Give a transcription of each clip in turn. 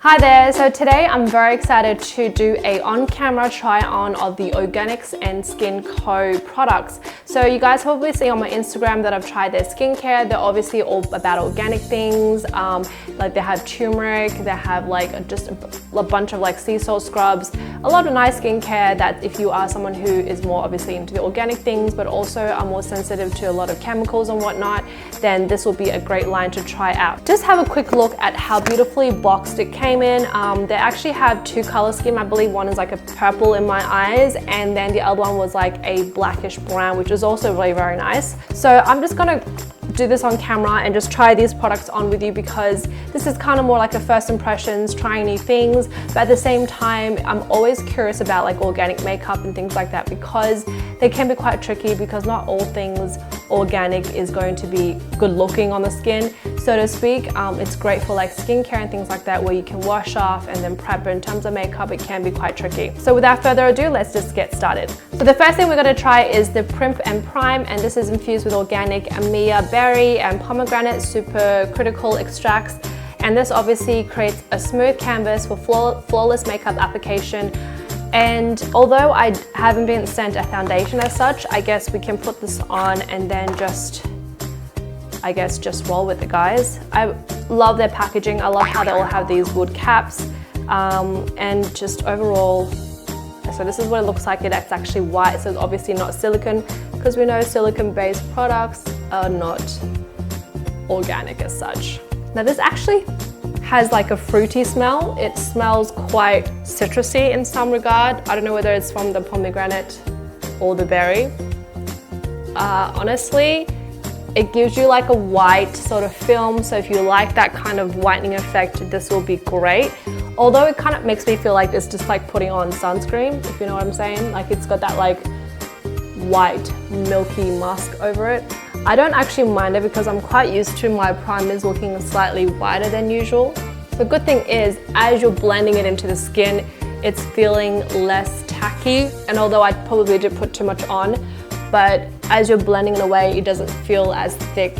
Hi there, so today I'm very excited to do a on-camera try-on of the Organics and Skin Co products. So you guys probably see on my Instagram that I've tried their skincare. They're obviously all about organic things, like they have turmeric, they have like just a bunch of like sea salt scrubs, a lot of nice skincare that if you are someone who is more obviously into the organic things but also are more sensitive to a lot of chemicals and whatnot, then this will be a great line to try out. Just have a quick look at how beautifully boxed it came in. They actually have two color scheme. I believe one is like a purple in my eyes and then the other one was like a blackish brown, which is also really very nice. So I'm just gonna do this on camera and just try these products on with you because this is kind of more like a first impressions, trying new things, but at the same time I'm always curious about like organic makeup and things like that because they can be quite tricky because not all things organic is going to be good looking on the skin, so to speak. It's great for like skincare and things like that where you can wash off and then prep, but in terms of makeup it can be quite tricky. So without further ado, let's just get started. So the first thing we're going to try is the PRIMP and PRIME, and this is infused with organic Amia berry and pomegranate supercritical extracts, and this obviously creates a smooth canvas for flawless makeup application. And although I haven't been sent a foundation as such, I guess we can put this on and then just roll with it, guys. I love their packaging. I love how they all have these wood caps, and just overall, so this is what it looks like. It's actually white, so it's obviously not silicone because we know silicone-based products are not organic as such. Now this actually has like a fruity smell. It smells quite citrusy in some regard. I don't know whether it's from the pomegranate or the berry. Honestly, it gives you like a white sort of film, so if you like that kind of whitening effect, this will be great. Although it kind of makes me feel like it's just like putting on sunscreen, if you know what I'm saying. Like it's got that like white milky musk over it. I don't actually mind it because I'm quite used to my primers looking slightly whiter than usual. The good thing is, as you're blending it into the skin, it's feeling less tacky. And although I probably did put too much on, but as you're blending it away, it doesn't feel as thick.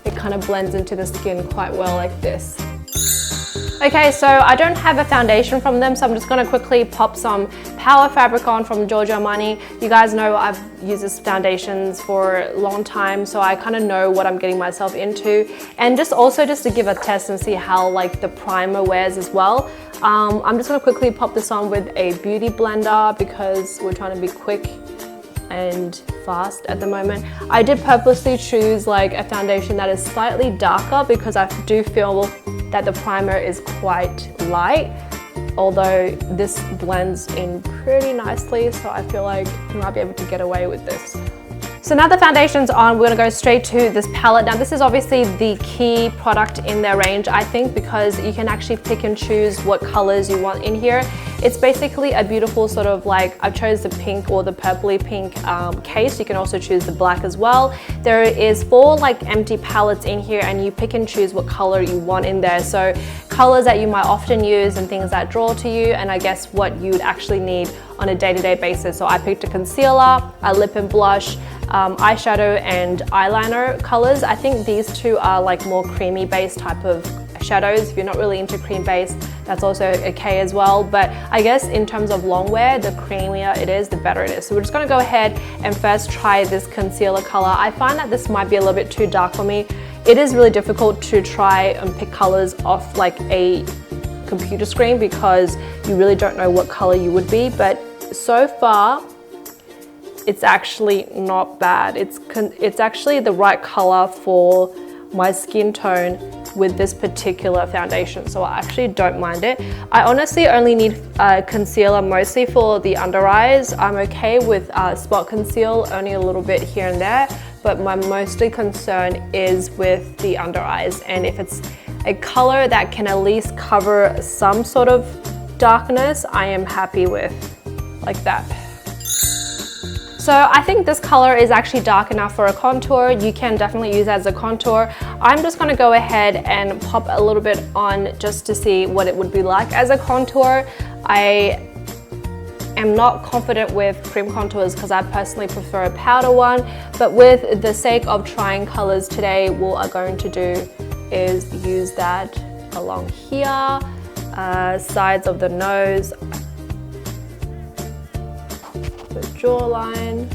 It kind of blends into the skin quite well like this. Okay, so I don't have a foundation from them, so I'm just gonna quickly pop some Power Fabric on from Giorgio Armani. You guys know I've used this foundations for a long time, so I kind of know what I'm getting myself into. And just to give a test and see how like the primer wears as well. I'm just gonna quickly pop this on with a beauty blender because we're trying to be quick and fast at the moment. I did purposely choose like a foundation that is slightly darker because I do feel that the primer is quite light, although this blends in pretty nicely, so I feel like you might be able to get away with this. So now the foundation's on, we're gonna go straight to this palette. Now this is obviously the key product in their range, I think, because you can actually pick and choose what colors you want in here. It's basically a beautiful sort of like, I've chose the pink or the purpley pink case. You can also choose the black as well. There is 4 like empty palettes in here and you pick and choose what color you want in there. So colors that you might often use and things that draw to you, and I guess what you'd actually need on a day-to-day basis. So I picked a concealer, a lip and blush, eyeshadow and eyeliner colors. I think these two are like more creamy based type of shadows. If you're not really into cream based, that's also okay as well. But I guess in terms of long wear, the creamier it is, the better it is. So we're just gonna go ahead and first try this concealer color. I find that this might be a little bit too dark for me. It is really difficult to try and pick colors off like a computer screen because you really don't know what color you would be, but so far it's actually not bad. It's actually the right color for my skin tone with this particular foundation, so I actually don't mind it. I honestly only need concealer mostly for the under eyes. I'm okay with spot conceal, only a little bit here and there, but my mostly concern is with the under eyes, and if it's a color that can at least cover some sort of darkness, I am happy with like that. So I think this color is actually dark enough for a contour. You can definitely use it as a contour. I'm just gonna go ahead and pop a little bit on just to see what it would be like as a contour. I am not confident with cream contours because I personally prefer a powder one, but with the sake of trying colors today, what we're going to do is use that along here. sides of the nose, the jawline,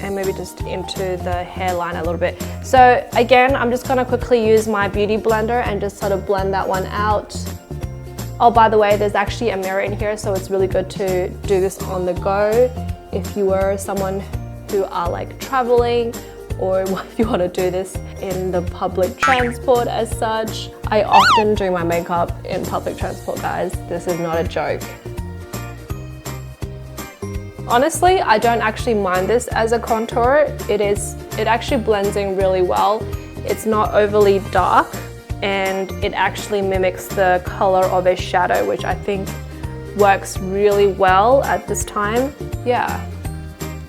and maybe just into the hairline a little bit. So again, I'm just gonna quickly use my beauty blender and just sort of blend that one out. Oh, by the way, there's actually a mirror in here, so it's really good to do this on the go if you were someone who are like traveling, or if you want to do this in the public transport as such. I often do my makeup in public transport, guys. This is not a joke. Honestly, I don't actually mind this as a contour. It actually blends in really well. It's not overly dark, and it actually mimics the color of a shadow, which I think works really well at this time. Yeah,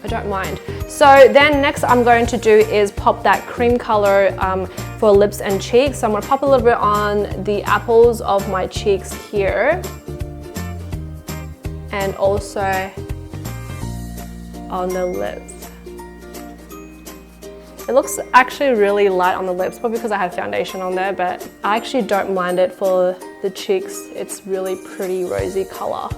I don't mind. So then next I'm going to do is pop that cream color for lips and cheeks. So I'm gonna pop a little bit on the apples of my cheeks here, and also on the lips. It looks actually really light on the lips, probably because I had foundation on there, but I actually don't mind it for the cheeks. It's really pretty rosy color.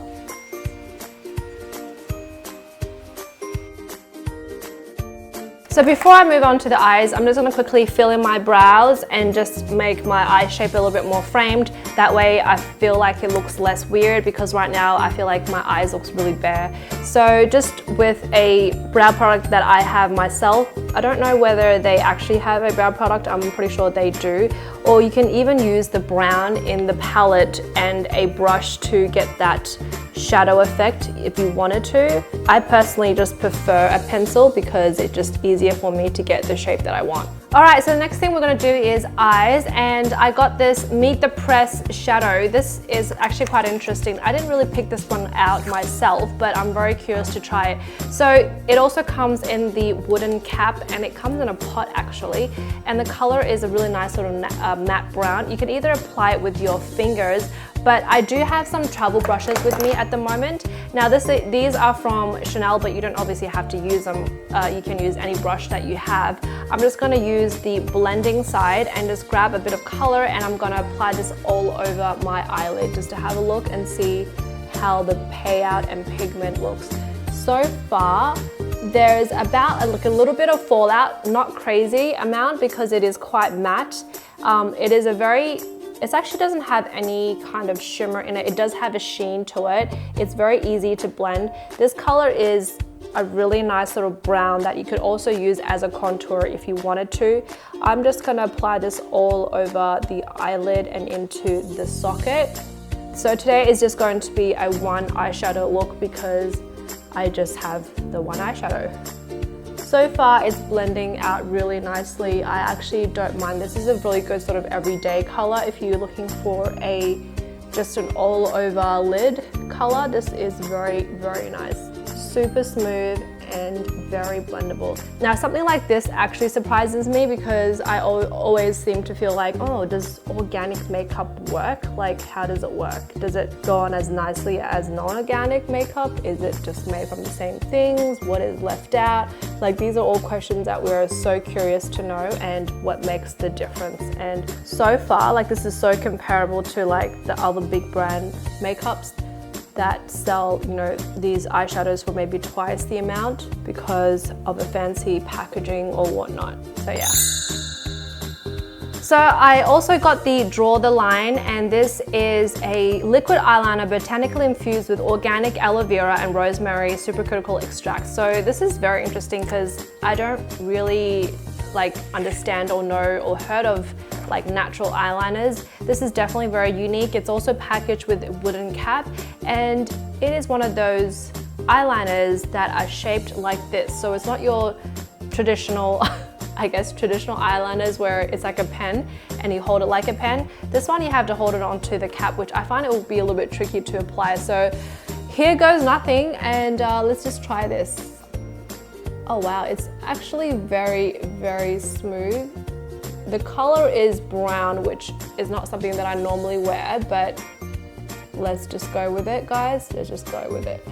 So before I move on to the eyes, I'm just gonna quickly fill in my brows and just make my eye shape a little bit more framed. That way I feel like it looks less weird, because right now I feel like my eyes looks really bare. So just with a brow product that I have myself, I don't know whether they actually have a brow product, I'm pretty sure they do. Or you can even use the brown in the palette and a brush to get that shadow effect if you wanted to. I personally just prefer a pencil because it's just easier for me to get the shape that I want. Alright, so the next thing we're going to do is eyes, and I got this Meet the Press shadow. This is actually quite interesting. I didn't really pick this one out myself, but I'm very curious to try it. So it also comes in the wooden cap, and it comes in a pot actually, and the color is a really nice sort of matte brown. You can either apply it with your fingers, but I do have some travel brushes with me at the moment. Now these are from Chanel, but you don't obviously have to use them. You can use any brush that you have. I'm just gonna use the blending side and just grab a bit of color, and I'm gonna apply this all over my eyelid just to have a look and see how the payout and pigment looks. So far, there's about a little bit of fallout, not crazy amount because it is quite matte. It actually doesn't have any kind of shimmer in it. It does have a sheen to it. It's very easy to blend. This color is a really nice little brown that you could also use as a contour if you wanted to. I'm just gonna apply this all over the eyelid and into the socket. So today is just going to be a one eyeshadow look because I just have the one eyeshadow. So far it's blending out really nicely. I actually don't mind. This is a really good sort of everyday color if you're looking for just an all over lid color. This is very, very nice. Super smooth and very blendable. Now something like this actually surprises me because I always seem to feel like, oh, does organic makeup work? Like, how does it work? Does it go on as nicely as non-organic makeup? Is it just made from the same things? What is left out? Like, these are all questions that we're so curious to know, and what makes the difference. And so far, like, this is so comparable to like the other big brand makeups that sell, you know, these eyeshadows for maybe twice the amount because of the fancy packaging or whatnot. So yeah. So I also got the Draw the Line, and this is a liquid eyeliner botanically infused with organic aloe vera and rosemary supercritical extract. So this is very interesting because I don't really like understand or know or heard of like natural eyeliners. This is definitely very unique. It's also packaged with a wooden cap, and it is one of those eyeliners that are shaped like this. So it's not your traditional, I guess, traditional eyeliners where it's like a pen and you hold it like a pen. This one you have to hold it onto the cap, which I find it will be a little bit tricky to apply. So here goes nothing, and let's just try this. Oh wow, it's actually very, very smooth. The color is brown, which is not something that I normally wear, but let's just go with it, guys. Let's just go with it.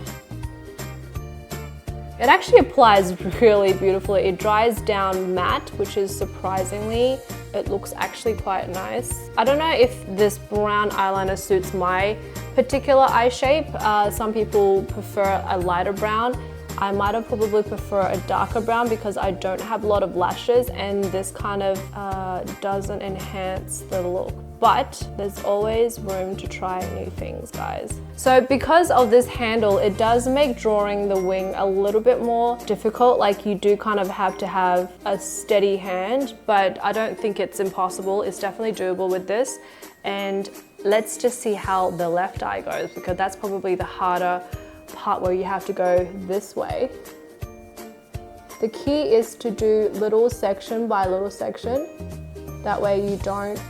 It actually applies really beautifully. It dries down matte, which is surprisingly it looks actually quite nice. I don't know if this brown eyeliner suits my particular eye shape. Some people prefer a lighter brown. I might have probably prefer a darker brown because I don't have a lot of lashes, and this kind of doesn't enhance the look. But there's always room to try new things, guys. So because of this handle, it does make drawing the wing a little bit more difficult. Like, you do kind of have to have a steady hand, but I don't think it's impossible. It's definitely doable with this. And let's just see how the left eye goes, because that's probably the harder part where you have to go this way. The key is to do little section by little section. That way you don't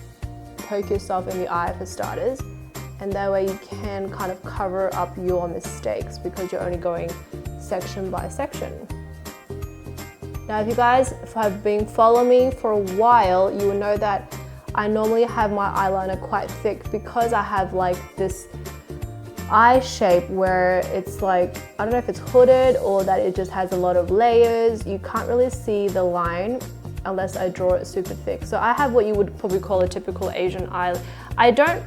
poke yourself in the eye for starters, and that way you can kind of cover up your mistakes because you're only going section by section. Now, if you guys have been following me for a while, you will know that I normally have my eyeliner quite thick because I have like this eye shape where it's like, I don't know if it's hooded or that it just has a lot of layers. You can't really see the line unless I draw it super thick. So I have what you would probably call a typical Asian eye. I don't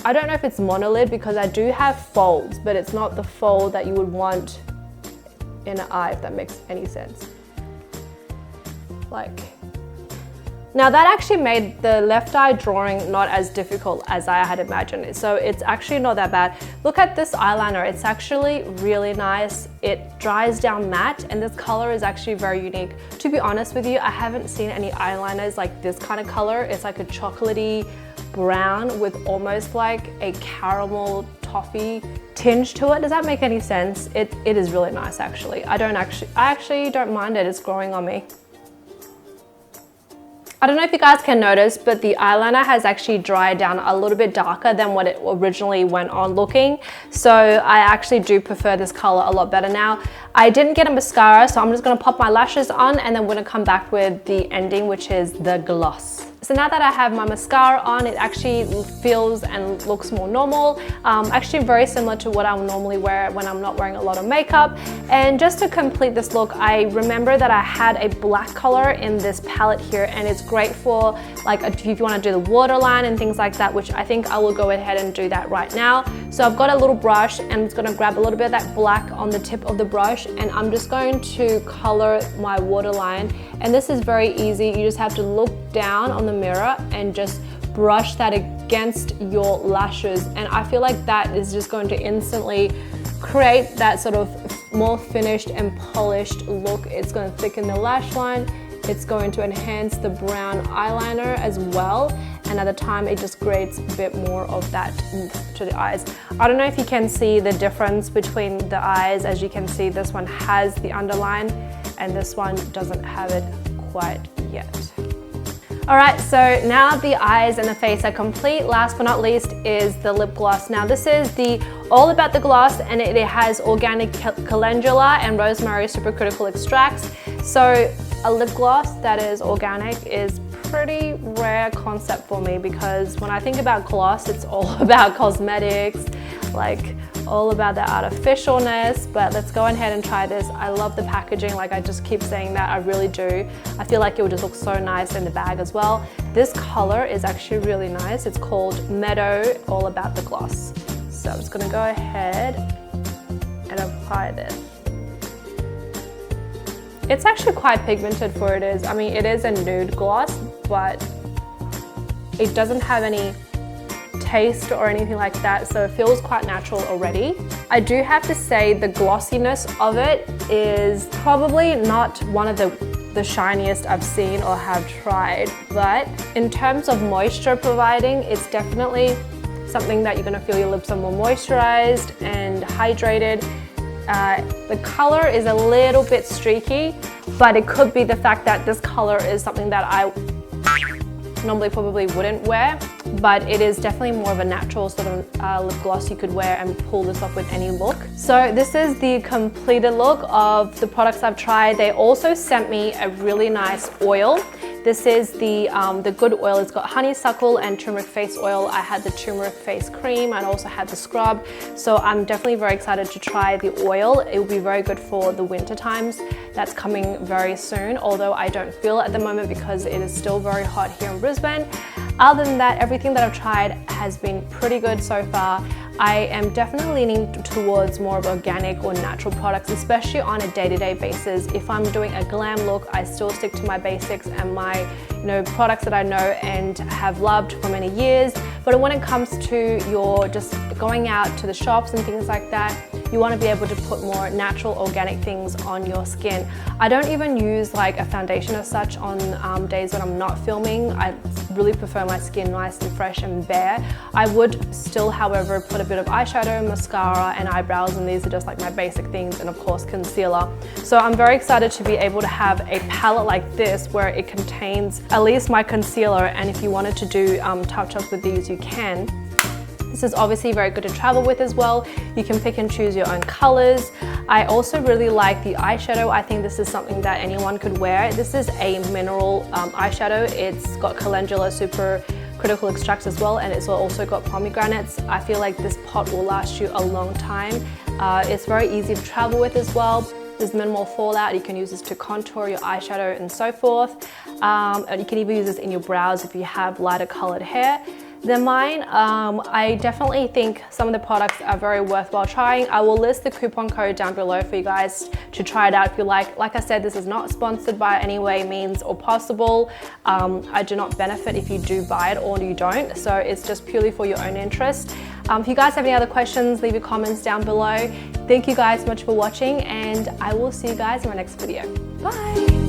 know if it's monolid because I do have folds, but it's not the fold that you would want in an eye, if that makes any sense. Like, now that actually made the left eye drawing not as difficult as I had imagined. So it's actually not that bad. Look at this eyeliner, it's actually really nice. It dries down matte, and this color is actually very unique. To be honest with you, I haven't seen any eyeliners like this kind of color. It's like a chocolatey brown with almost like a caramel toffee tinge to it. Does that make any sense? It is really nice actually. I actually don't mind it, it's growing on me. I don't know if you guys can notice, but the eyeliner has actually dried down a little bit darker than what it originally went on looking. So I actually do prefer this color a lot better now. I didn't get a mascara, so I'm just gonna pop my lashes on and then we're gonna come back with the ending, which is the gloss. So now that I have my mascara on, it actually feels and looks more normal. Actually very similar to what I would normally wear when I'm not wearing a lot of makeup. And just to complete this look, I remember that I had a black color in this palette here, and it's great for like if you want to do the waterline and things like that, which I think I will go ahead and do that right now. So I've got a little brush and I'm just going to grab a little bit of that black on the tip of the brush, and I'm just going to color my waterline. And this is very easy. You just have to look down on the mirror and just brush that against your lashes, and I feel like that is just going to instantly create that sort of more finished and polished look. It's going to thicken the lash line, it's going to enhance the brown eyeliner as well, and at the time it just creates a bit more of that oomph to the eyes. I don't know if you can see the difference between the eyes. As you can see, this one has the underline and this one doesn't have it quite yet. Alright, so now the eyes and the face are complete. Last but not least is the lip gloss. Now this is the All About the Gloss, and it has organic calendula and rosemary supercritical extracts. So a lip gloss that is organic is pretty rare concept for me, because when I think about gloss, it's all about cosmetics, like all about the artificialness. But let's go ahead and try this. I love the packaging, like I just keep saying that, I really do. I feel like it would just look so nice in the bag as well. This color is actually really nice. It's called Meadow All About the Gloss. So I'm just gonna go ahead and apply this. It's actually quite pigmented for it is. I mean, it is a nude gloss, but it doesn't have any taste or anything like that, so it feels quite natural already. I do have to say the glossiness of it is probably not one of the shiniest I've seen or have tried, but in terms of moisture providing, it's definitely something that you're gonna feel your lips are more moisturized and hydrated. The color is a little bit streaky, but it could be the fact that this color is something that I normally probably wouldn't wear, but it is definitely more of a natural sort of lip gloss you could wear and pull this off with any look. So this is the completed look of the products I've tried. They also sent me a really nice oil. This is the good oil. It's got honeysuckle and turmeric face oil. I had the turmeric face cream and also had the scrub. So I'm definitely very excited to try the oil. It will be very good for the winter times. That's coming very soon, although I don't feel it at the moment because it is still very hot here in Brisbane. Other than that, everything that I've tried has been pretty good so far. I am definitely leaning towards more of organic or natural products, especially on a day-to-day basis. If I'm doing a glam look, I still stick to my basics and my products that I know and have loved for many years. But when it comes to your just going out to the shops and things like that, you want to be able to put more natural organic things on your skin. I don't even use like a foundation as such on days when I'm not filming. I really prefer my skin nice and fresh and bare. I would still, however, put a bit of eyeshadow, mascara and eyebrows, and these are just like my basic things, and of course concealer. So I'm very excited to be able to have a palette like this where it contains at least my concealer, and if you wanted to do touch-ups with these, you can. This is obviously very good to travel with as well. You can pick and choose your own colors. I also really like the eyeshadow. I think this is something that anyone could wear. This is a mineral eyeshadow. It's got calendula super critical extracts as well, and it's also got pomegranates. I feel like this pot will last you a long time. It's very easy to travel with as well. There's minimal fallout. You can use this to contour your eyeshadow and so forth. And you can even use this in your brows if you have lighter colored hair than mine. I definitely think some of the products are very worthwhile trying. I will list the coupon code down below for you guys to try it out if you like. Like I said, this is not sponsored by any way, means or possible. I do not benefit if you do buy it or you don't. So it's just purely for your own interest. If you guys have any other questions, leave your comments down below. Thank you guys so much for watching, and I will see you guys in my next video. Bye.